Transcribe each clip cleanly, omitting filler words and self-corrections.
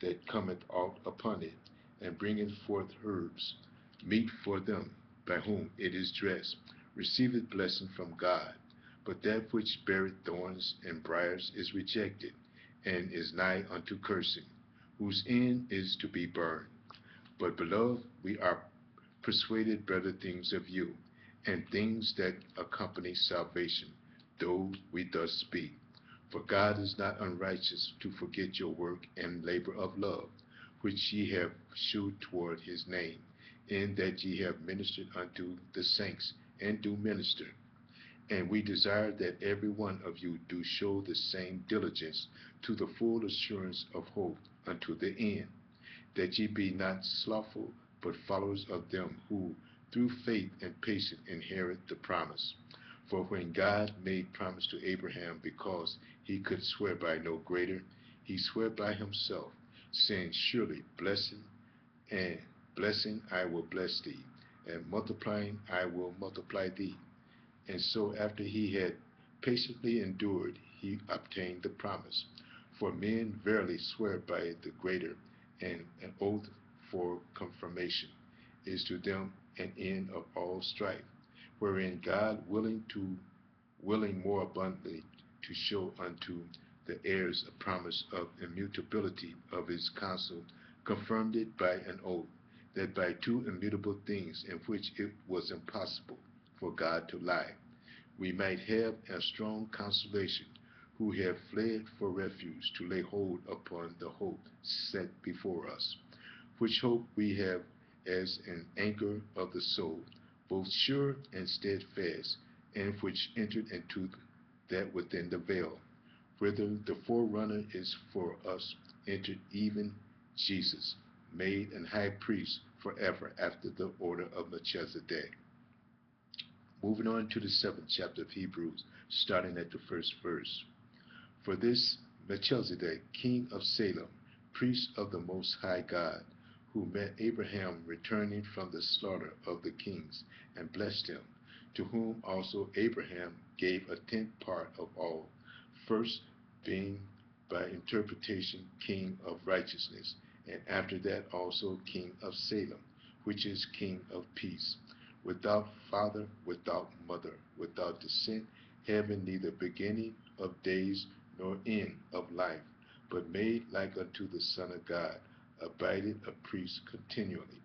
that cometh out upon it, and bringeth forth herbs, meat for them by whom it is dressed, receiveth blessing from God. But that which beareth thorns and briars is rejected, and is nigh unto cursing, whose end is to be burned. But, beloved, we are persuaded better things of you, and things that accompany salvation, though we thus speak. For God is not unrighteous to forget your work and labor of love, which ye have shewed toward his name, in that ye have ministered unto the saints, and do minister. And we desire that every one of you do show the same diligence to the full assurance of hope unto the end, that ye be not slothful, but followers of them who, through faith and patience, inherit the promise. For when God made promise to Abraham, because he could swear by no greater, he sware by himself, saying, Surely and blessing I will bless thee, and multiplying I will multiply thee. And so after he had patiently endured, he obtained the promise. For men verily swear by the greater, and an oath for confirmation is to them an end of all strife, wherein God willing more abundantly to show unto the heirs a promise of immutability of his counsel, confirmed it by an oath, that by two immutable things in which it was impossible for God to lie, we might have a strong consolation, who have fled for refuge to lay hold upon the hope set before us, which hope we have as an anchor of the soul, both sure and steadfast, and which entered into that within the veil, whither the forerunner is for us entered, even Jesus, made an high priest forever after the order of Melchizedek. Moving on to the 7th chapter of Hebrews, starting at the first verse. For this Melchizedek, king of Salem, priest of the Most High God, who met Abraham returning from the slaughter of the kings, and blessed him, to whom also Abraham gave a tenth part of all, first being by interpretation king of righteousness, and after that also king of Salem, which is king of peace, without father, without mother, without descent, having neither beginning of days nor end of life, but made like unto the Son of God, abideth a priest continually.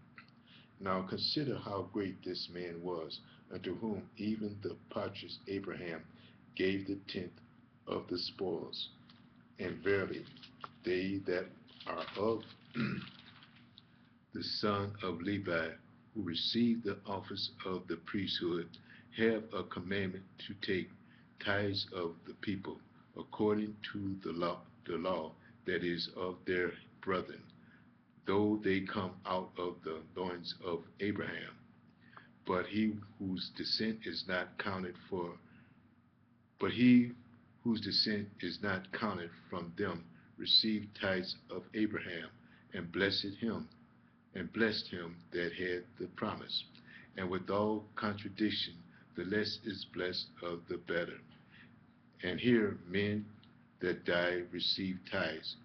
Now consider how great this man was, unto whom even the patriarch Abraham gave the tenth of the spoils. And verily, they that are of the son of Levi, who received the office of the priesthood, have a commandment to take tithes of the people, according to the law that is of their brethren, though they come out of the loins of Abraham. But he whose descent is not counted for, but he whose descent is not counted from them received tithes of Abraham, and blessed him that had the promise. And with all contradiction, the less is blessed of the better. And here men that die receive tithes,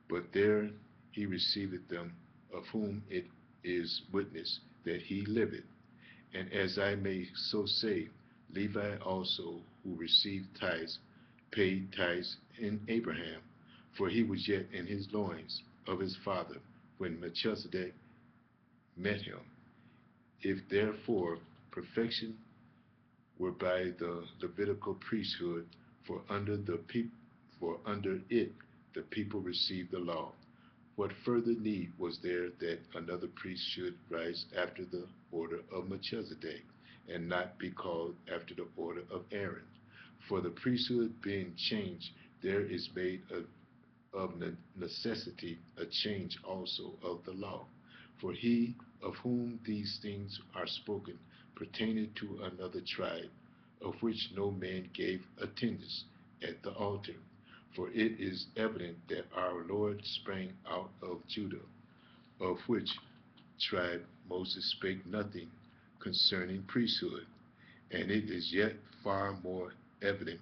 but there he receiveth them, of whom it is witness that he liveth. And as I may so say, Levi also, who received tithes, paid tithes in Abraham, for he was yet in his loins of his father when Melchizedek met him. If therefore perfection were by the Levitical priesthood, for under it the people received the law, what further need was there that another priest should rise after the order of Melchizedek, and not be called after the order of Aaron? For the priesthood being changed, there is made of necessity a change also of the law. For he of whom these things are spoken pertained to another tribe, of which no man gave attendance at the altar. For it is evident that our Lord sprang out of Judah, of which tribe Moses spake nothing concerning priesthood. And it is yet far more evident,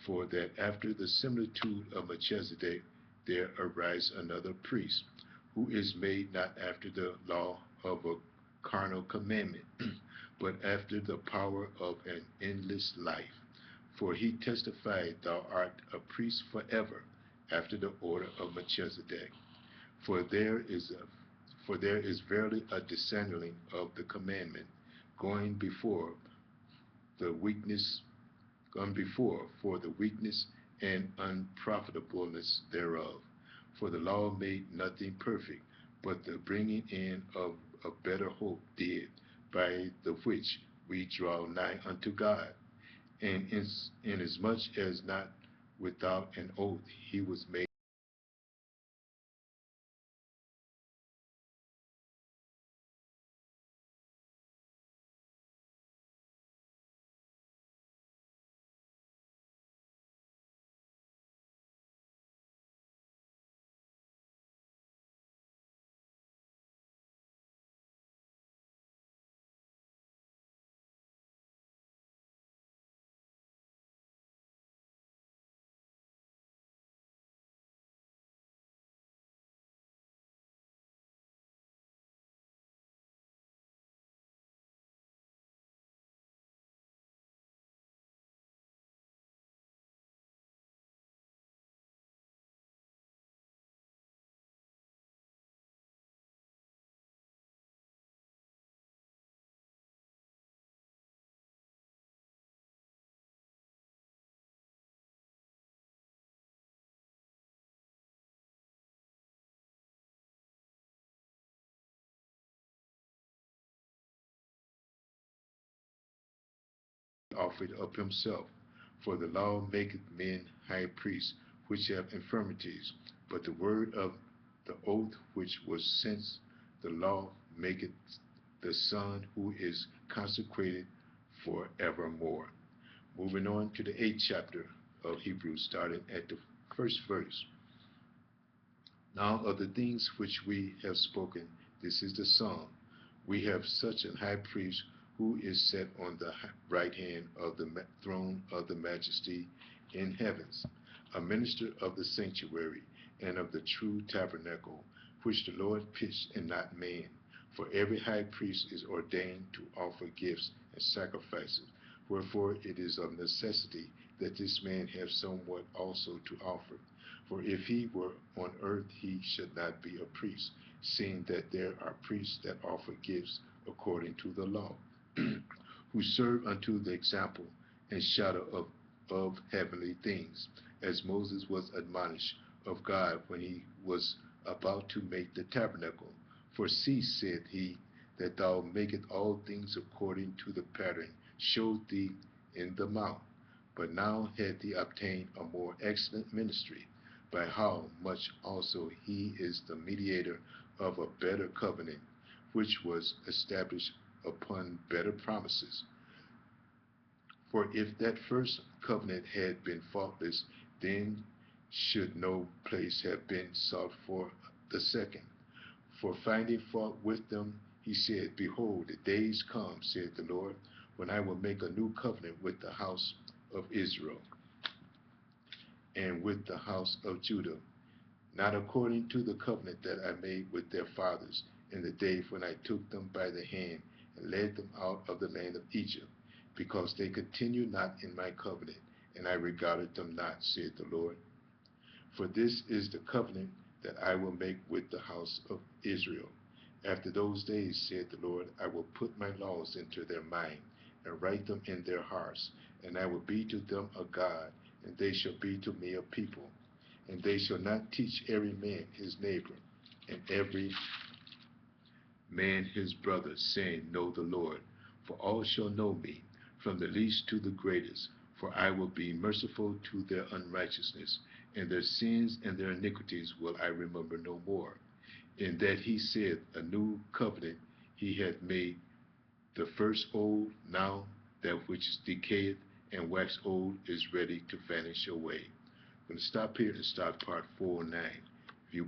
for that after the similitude of Melchizedek there arise another priest, who is made not after the law of a carnal commandment, but after the power of an endless life. For he testified, Thou art a priest forever, after the order of Melchizedek. For there is verily a discerning of the commandment, going before the weakness, gone before for the weakness and unprofitableness thereof. For the law made nothing perfect, but the bringing in of a better hope did, by the which we draw nigh unto God. And inasmuch as not without an oath he was made offered up himself. For the law maketh men high priests, which have infirmities, but the word of the oath which was since the law maketh the Son who is consecrated for evermore. Moving on to the 8th chapter of Hebrews, starting at the first verse. Now of the things which we have spoken, this is the sum. We have such a high priest who is set on the right hand of the throne of the majesty in heavens, a minister of the sanctuary and of the true tabernacle, which the Lord pitched and not man. For every high priest is ordained to offer gifts and sacrifices, wherefore it is of necessity that this man have somewhat also to offer. For if he were on earth, he should not be a priest, seeing that there are priests that offer gifts according to the law, who serve unto the example and shadow of heavenly things, as Moses was admonished of God when he was about to make the tabernacle. For see, said he, that thou makest all things according to the pattern showed thee in the mount. But now hath he obtained a more excellent ministry, by how much also he is the mediator of a better covenant, which was established upon better promises. For if that first covenant had been faultless, then should no place have been sought for the second. For finding fault with them, he said, Behold, the days come, said the Lord, when I will make a new covenant with the house of Israel and with the house of Judah, not according to the covenant that I made with their fathers in the day when I took them by the hand and led them out of the land of Egypt, because they continued not in my covenant, and I regarded them not, said the Lord. For this is the covenant that I will make with the house of Israel. After those days, said the Lord, I will put my laws into their mind and write them in their hearts, and I will be to them a God, and they shall be to me a people. And they shall not teach every man his neighbor, and every man his brother, saying, Know the Lord. For all shall know me, from the least to the greatest. For I will be merciful to their unrighteousness, and their sins and their iniquities will I remember no more. In that he said, A new covenant he hath made, the first old, now that which is decayed and waxed old is ready to vanish away. I'm going to stop here and start part 409. View